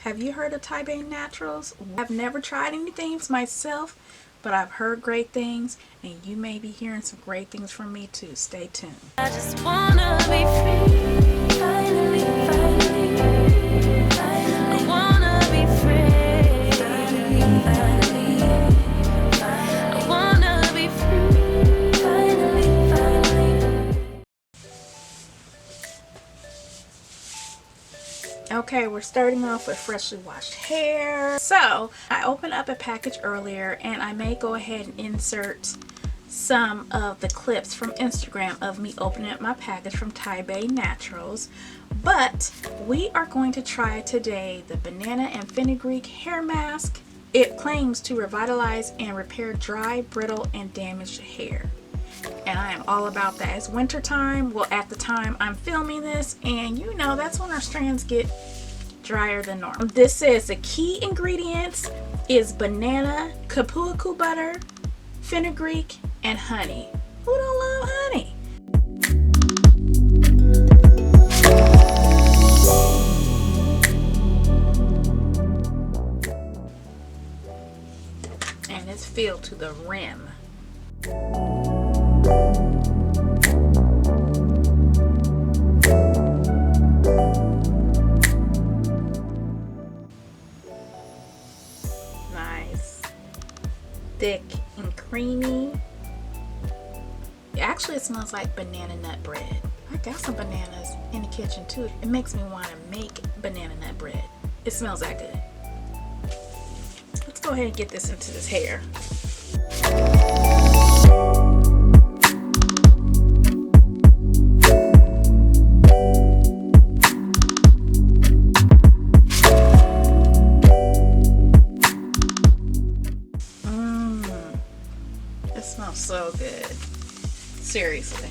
Have you heard of Tiba Naturals? I've never tried anything myself, but I've heard great things, and you may be hearing some great things from me too. Stay tuned. I just wanna be free, finally, finally. I wanna be free, finally, finally. I wanna be free, finally, finally. Okay, we're starting off with freshly washed hair. So I opened up a package earlier, and I may go ahead and insert some of the clips from Instagram of me opening up my package from Tiba Naturals. But we are going to try today the banana and fenugreek hair mask. It claims to revitalize and repair dry, brittle, and damaged hair. And I am all about that. It's winter time. Well, at the time I'm filming this, and you know that's when our strands get drier than normal. This says the key ingredients is banana, kapuaku butter, fenugreek, and honey. Who don't love honey? And it's filled to the rim. Nice, thick and creamy. Actually, it smells like banana nut bread. I got some bananas in the kitchen too. It makes me want to make banana nut bread. It smells that good. Let's go ahead and get this into this hair. It smells so good. Seriously.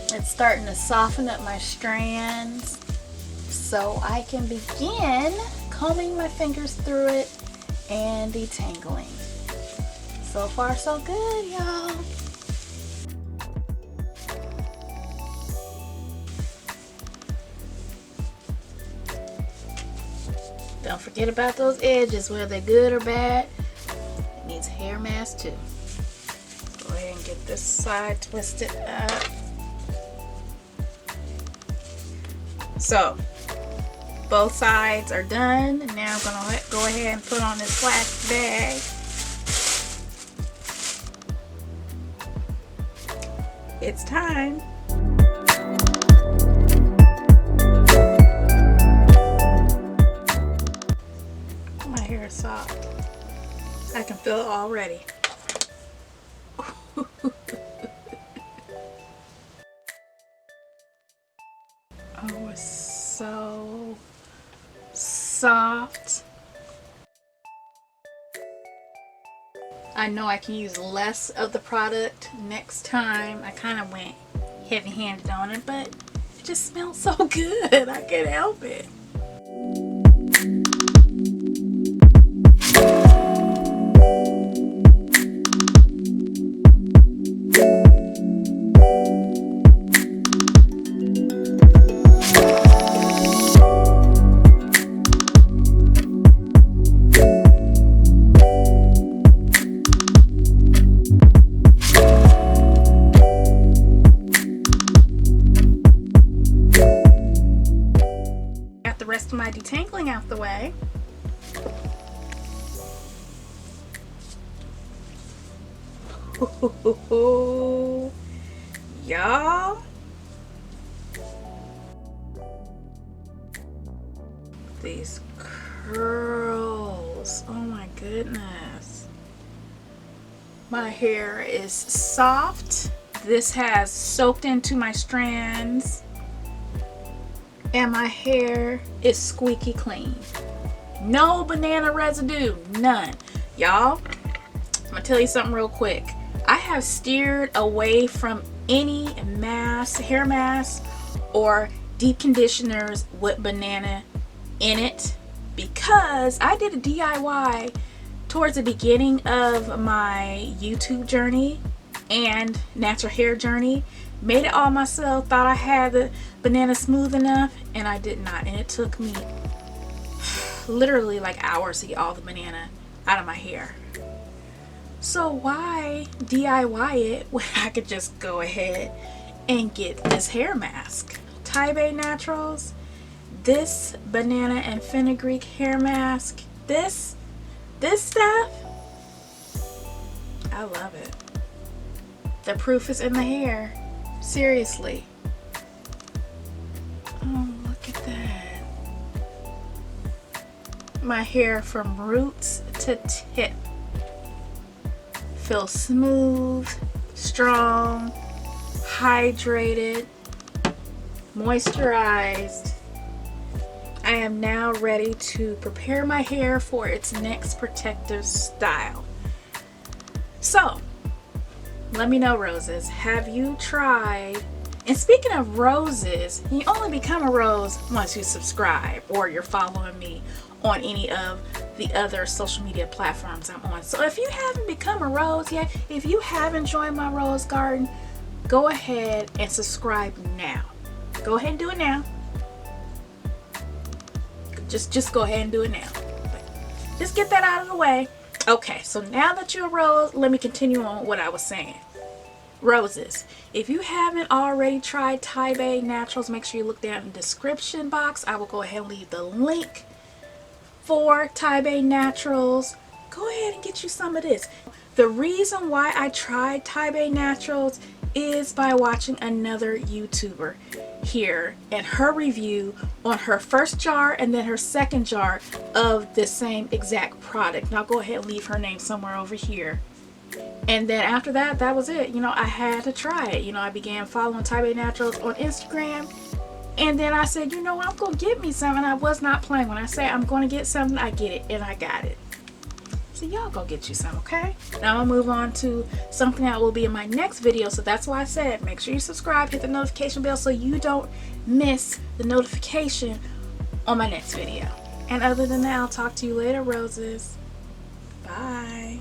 It's starting to soften up my strands, so I can begin combing my fingers through it and detangling. So far so good, y'all. Don't forget about those edges, whether they're good or bad. It needs hair mask too. Go ahead and get this side twisted up. So both sides are done. Now I'm gonna go ahead and put on this plastic bag. It's time. My hair is soft. I can feel it already. Oh, it's so soft. I know I can use less of the product next time. I kind of went heavy-handed on it, but it just smells so good. I can't help it. Got the rest of my detangling out the way. Y'all, these curls, oh my goodness. My hair is soft. This has soaked into my strands, and my hair is squeaky clean. No banana residue, none. Y'all, I'm gonna tell you something real quick. I have steered away from any hair mask or deep conditioners with banana in it, because I did a DIY towards the beginning of my YouTube journey and natural hair journey. Made it all myself, thought I had the banana smooth enough, and I did not. And it took me literally like hours to get all the banana out of my hair. So why DIY it when I could just go ahead and get this hair mask? Tiba Naturals, this banana and fenugreek hair mask, this stuff, I love it. The proof is in the hair. Seriously. Oh, look at that. My hair from roots to tip feels smooth, strong, hydrated, moisturized. I am now ready to prepare my hair for its next protective style. So, let me know, roses, have you tried? And speaking of roses, you only become a rose once you subscribe or you're following me on any of the other social media platforms I'm on. So if you haven't become a rose yet, if you haven't joined my rose garden, go ahead and subscribe now. Go ahead and do it now. Just go ahead and do it now. Just get that out of the way. Okay, so now that you're a rose, let me continue on what I was saying. Roses, if you haven't already tried Tiba Naturals, make sure you look down in the description box. I will go ahead and leave the link for Tiba Naturals. Go ahead and get you some of this. The reason why I tried Tiba Naturals is by watching another YouTuber here and her review on her first jar and then her second jar of the same exact product. Now go ahead and leave her name somewhere over here. And then after that, that was it. You know, I had to try it. You know, I began following Tiba Naturals on Instagram. And then I said, you know what, I'm going to get me some. And I was not playing. When I say I'm going to get something, I get it. And I got it. So y'all go get you some, okay? Now I'm going to move on to something that will be in my next video. So that's why I said make sure you subscribe, hit the notification bell so you don't miss the notification on my next video. And other than that, I'll talk to you later, roses. Bye.